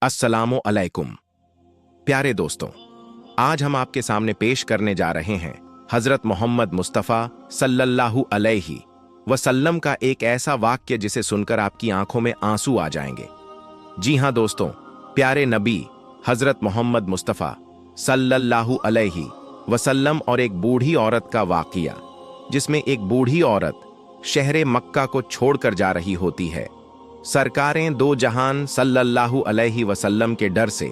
अस्सलामु अलैकुम। प्यारे दोस्तों, आज हम आपके सामने पेश करने जा रहे हैं हजरत मोहम्मद मुस्तफ़ा सल्लल्लाहु अलैहि वसल्लम का एक ऐसा वाक्य जिसे सुनकर आपकी आंखों में आंसू आ जाएंगे। जी हां दोस्तों, प्यारे नबी हजरत मोहम्मद मुस्तफ़ा सल्लल्लाहु अलैहि वसल्लम और एक बूढ़ी औरत का वाक़िया, जिसमें एक बूढ़ी औरत शहर मक्का को छोड़कर जा रही होती है। सरकारें दो जहान सल्लल्लाहु अलैहि वसल्लम के डर से,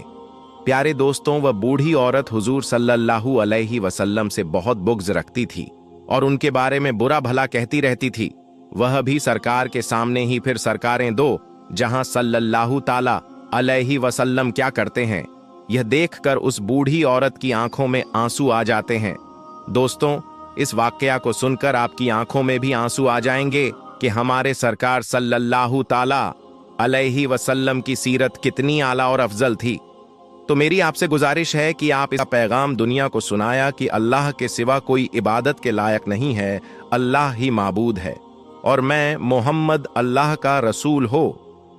प्यारे दोस्तों, वह बूढ़ी औरत हुजूर सल्लल्लाहु अलैहि वसल्लम से बहुत बुग़्ज़ रखती थी और उनके बारे में बुरा भला कहती रहती थी। वह भी सरकार के सामने ही। फिर सरकारें दो जहां सल्लल्लाहु ताला अलैहि वसल्लम क्या करते हैं, यह देखकर उस बूढ़ी औरत की आंखों में आंसू आ जाते हैं। दोस्तों, इस वाकया को सुनकर आपकी आंखों में भी आंसू आ जाएंगे कि हमारे सरकार सल्लल्लाहु ताला अलैहि वसल्लम की सीरत कितनी आला और अफजल थी। तो मेरी आपसे गुजारिश है कि आप इसका पैगाम दुनिया को सुनाया कि अल्लाह के सिवा कोई इबादत के लायक नहीं है, अल्लाह ही माबूद है और मैं मोहम्मद अल्लाह का रसूल हो।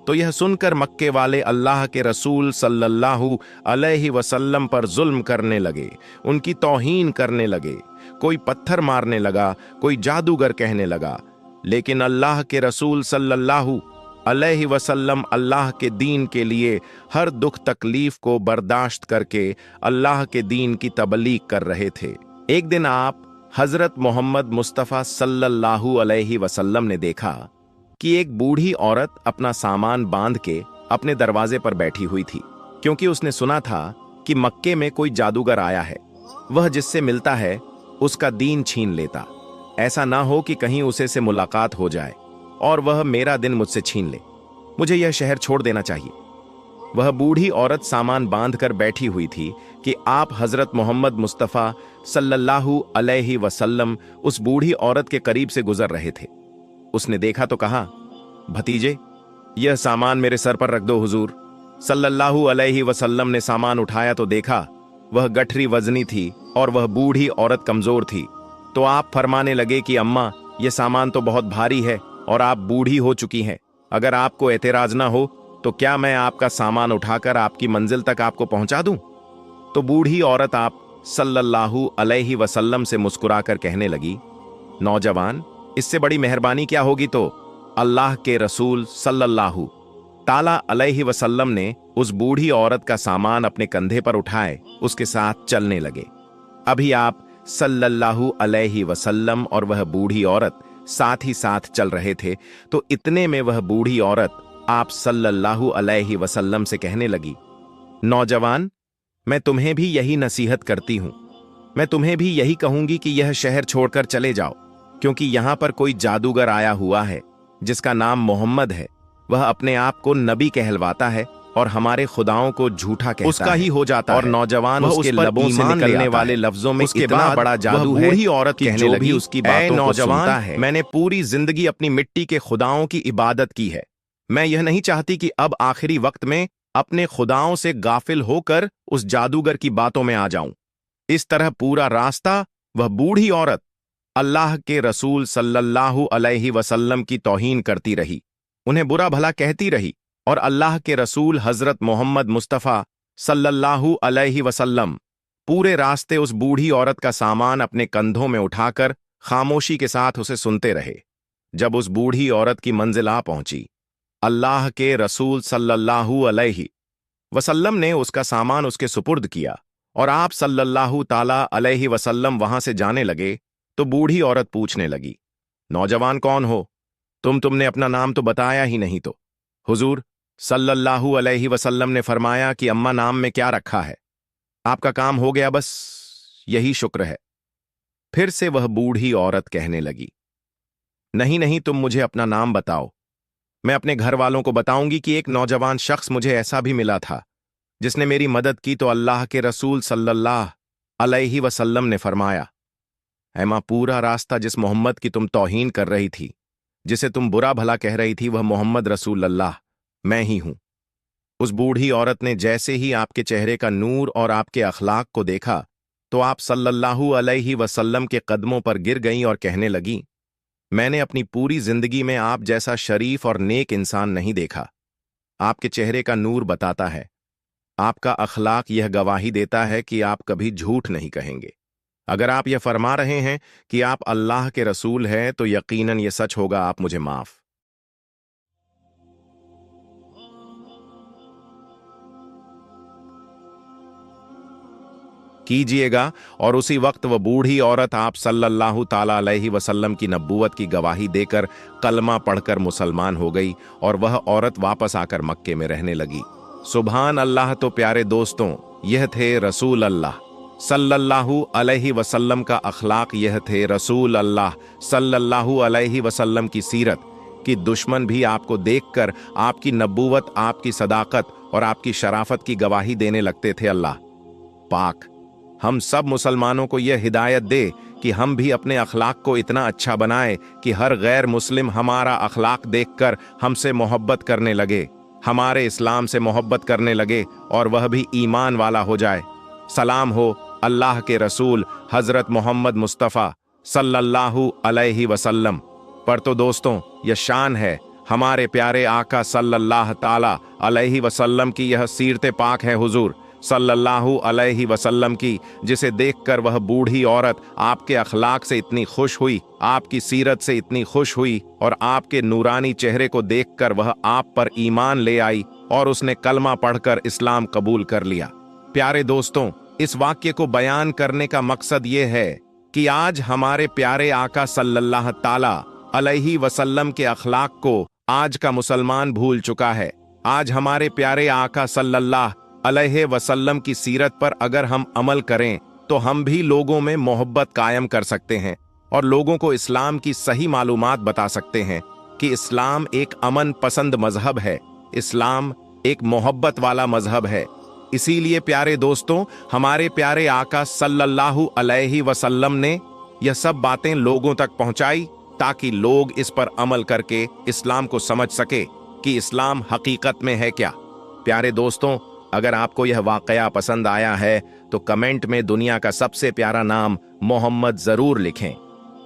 तो यह सुनकर मक्के वाले अल्लाह के रसूल सल्लल्लाहु अलैहि वसल्लम पर जुल्म करने लगे, उनकी तौहीन करने लगे। कोई पत्थर मारने लगा, कोई जादूगर कहने लगा। लेकिन अल्लाह के रसूल सल्लल्लाहु अलैहि वसल्लम अल्लाह के दीन के लिए हर दुख तकलीफ को बर्दाश्त करके अल्लाह के दीन की तबलीग कर रहे थे। एक दिन आप हजरत मोहम्मद मुस्तफ़ा सल्लल्लाहु अलैहि वसल्लम ने देखा कि एक बूढ़ी औरत अपना सामान बांध के अपने दरवाजे पर बैठी हुई थी, क्योंकि उसने सुना था कि मक्के में कोई जादूगर आया है। वह जिससे मिलता है उसका दीन छीन लेता। ऐसा ना हो कि कहीं उसे से मुलाकात हो जाए और वह मेरा दिन मुझसे छीन ले। मुझे यह शहर छोड़ देना चाहिए। वह बूढ़ी औरत सामान बांध कर बैठी हुई थी कि आप हजरत मोहम्मद मुस्तफ़ा सल्लल्लाहु अलैहि वसल्लम उस बूढ़ी औरत के करीब से गुजर रहे थे। उसने देखा तो कहा, भतीजे, यह सामान मेरे सर पर रख दो। हुजूर सल्लल्लाहु अलैहि वसल्लम ने सामान उठाया तो देखा वह गठरी वजनी थी और वह बूढ़ी औरत कमजोर थी। तो आप फरमाने लगे कि अम्मा, यह सामान तो बहुत भारी है और आप बूढ़ी हो चुकी हैं। अगर आपको एतराज ना हो तो क्या मैं आपका सामान उठाकर आपकी मंजिल तक आपको पहुंचा दूं? तो बूढ़ी औरत आप सल्लल्लाहु अलैहि वसल्लम से मुस्कुराकर कहने लगी, नौजवान, इससे बड़ी मेहरबानी क्या होगी। तो अल्लाह के रसूल सल्लल्लाहु ताला अलैहि वसल्लम ने उस बूढ़ी औरत का सामान अपने कंधे पर उठाए उसके साथ चलने लगे। अभी आप सल्लल्लाहु अलैहि वसल्लम और वह बूढ़ी औरत साथ ही साथ चल रहे थे। तो इतने में वह बूढ़ी औरत आप सल्लल्लाहु अलैहि वसल्लम से कहने लगी, नौजवान, मैं तुम्हें भी यही नसीहत करती हूं। मैं तुम्हें भी यही कहूंगी कि यह शहर छोड़कर चले जाओ, क्योंकि यहां पर कोई जादूगर आया हुआ है जिसका नाम मोहम्मद है। वह अपने आप को नबी कहलवाता है और हमारे खुदाओं को झूठा कहता उसका ही हो जाता और है। नौजवान वह उसके उस पर लबों से ईमान ले निकलने आता वाले है। लफ्जों में उसके इतना बाद बड़ा जादू वह है बूढ़ी औरत कि कहने जो लगी, भी उसकी "ऐ बातों को सुनता नौजवान, है। मैंने पूरी जिंदगी अपनी मिट्टी के खुदाओं की इबादत की है। मैं यह नहीं चाहती कि अब आखिरी वक्त में अपने खुदाओं से गाफिल होकर उस जादूगर की बातों में आ जाऊं। इस तरह पूरा रास्ता वह बूढ़ी औरत अल्लाह के रसूल सल्लल्लाहु अलैहि वसल्लम की तौहीन करती रही, उन्हें बुरा भला कहती रही और अल्लाह के रसूल हजरत मोहम्मद मुस्तफ़ा सल्लल्लाहु अलैहि वसल्लम पूरे रास्ते उस बूढ़ी औरत का सामान अपने कंधों में उठाकर खामोशी के साथ उसे सुनते रहे। जब उस बूढ़ी औरत की मंजिल आ पहुंची, अल्लाह के रसूल सल्लल्लाहु अलैहि वसल्लम ने उसका सामान उसके सुपुर्द किया और आप सल्लल्लाहु ताला अलैहि वसल्लम वहां से जाने लगे। तो बूढ़ी औरत पूछने लगी, नौजवान कौन हो? तुमने अपना नाम तो बताया ही नहीं। तो हुजूर सल्लल्लाहु अलैहि वसल्लम ने फरमाया कि अम्मा नाम में क्या रखा है, आपका काम हो गया, बस यही शुक्र है। फिर से वह बूढ़ी औरत कहने लगी, नहीं नहीं, तुम मुझे अपना नाम बताओ। मैं अपने घर वालों को बताऊंगी कि एक नौजवान शख्स मुझे ऐसा भी मिला था जिसने मेरी मदद की। तो अल्लाह के रसूल सल्लल्लाहु अलैहि वसल्लम ने फरमाया, ऐ मां, पूरा रास्ता जिस मोहम्मद की तुम तौहीन कर रही थी, जिसे तुम बुरा भला कह रही थी, वह मोहम्मद रसूल अल्लाह मैं ही हूं। उस बूढ़ी औरत ने जैसे ही आपके चेहरे का नूर और आपके अखलाक को देखा तो आप सल्लल्लाहु अलैहि वसल्लम के कदमों पर गिर गईं और कहने लगी, मैंने अपनी पूरी जिंदगी में आप जैसा शरीफ और नेक इंसान नहीं देखा। आपके चेहरे का नूर बताता है आपका अखलाक यह गवाही देता है कि आप कभी झूठ नहीं कहेंगे। अगर आप यह फरमा रहे हैं कि आप अल्लाह के रसूल हैं तो यकीनन यह सच होगा। आप मुझे माफ कीजिएगा। और उसी वक्त वह बूढ़ी औरत आप सल्लल्लाहु ताला अलैहि वसल्लम की नबूवत की गवाही देकर कलमा पढ़कर मुसलमान हो गई और वह औरत वापस आकर मक्के में रहने लगी। सुभान अल्लाह। तो प्यारे दोस्तों, यह थे रसूल अल्लाह सल्लल्लाहु अलैहि वसल्लम का अखलाक, यह थे रसूल अल्लाह सल्लल्लाहु अलैहि वसल्लम की सीरत कि दुश्मन भी आपको देखकर आपकी नबूवत, आपकी सदाकत और आपकी शराफत की गवाही देने लगते थे। अल्लाह पाक हम सब मुसलमानों को यह हिदायत दे कि हम भी अपने अखलाक को इतना अच्छा बनाए कि हर गैर मुस्लिम हमारा अखलाक देखकर हमसे मोहब्बत करने लगे, हमारे इस्लाम से मोहब्बत करने लगे और वह भी ईमान वाला हो जाए। सलाम हो अल्लाह के रसूल हजरत मोहम्मद मुस्तफ़ा सल्लल्लाहु अलैहि वसल्लम पर। तो दोस्तों, यह शान है हमारे प्यारे आका सल्लल्लाहु ताला अलैहि वसल्लम की, यह सीरत पाक है हुजूर सल्लल्लाहु अलैहि वसल्लम की, जिसे देखकर वह बूढ़ी औरत आपके अखलाक से इतनी खुश हुई, आपकी सीरत से इतनी खुश हुई और आपके नूरानी चेहरे को देखकर वह आप पर ईमान ले आई और उसने कलमा पढ़कर इस्लाम कबूल कर लिया। प्यारे दोस्तों, इस वाक्य को बयान करने का मकसद ये है कि आज हमारे प्यारे आका सल्लल्लाहु ताला अलैहि वसल्लम के अखलाक को आज का मुसलमान भूल चुका है। आज हमारे प्यारे आका सल्लल्लाहु अलैहि वसल्लम की सीरत पर अगर हम अमल करें तो हम भी लोगों में मोहब्बत कायम कर सकते हैं और लोगों को इस्लाम की सही मालूमात बता सकते हैं कि इस्लाम एक अमन पसंद मजहब है, इस्लाम एक मोहब्बत वाला मजहब है। इसीलिए प्यारे दोस्तों, हमारे प्यारे आका सल्लल्लाहु अलैहि वसल्लम ने यह सब बातें लोगों तक पहुंचाई ताकि लोग इस पर अमल करके इस्लाम को समझ सके कि इस्लाम हकीकत में है क्या। प्यारे दोस्तों, अगर आपको यह वाकया पसंद आया है तो कमेंट में दुनिया का सबसे प्यारा नाम मोहम्मद जरूर लिखें।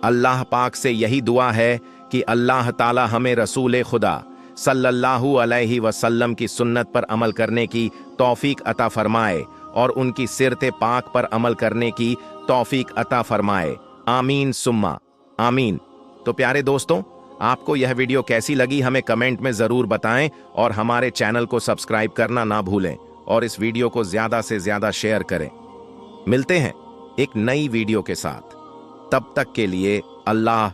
अल्लाह पाक से यही दुआ है कि अल्लाह ताला हमें रसूल खुदा सल्लल्लाहु अलैहि वसल्लम की सुन्नत पर अमल करने की तौफीक अता फरमाए और उनकी सिरत पाक पर अमल करने की तौफीक अता फरमाए। आमीन सुम्मा आमीन। तो प्यारे दोस्तों, आपको यह वीडियो कैसी लगी हमें कमेंट में जरूर बताएं और हमारे चैनल को सब्सक्राइब करना ना भूलें और इस वीडियो को ज्यादा से ज्यादा शेयर करें। मिलते हैं एक नई वीडियो के साथ, तब तक के लिए अल्लाह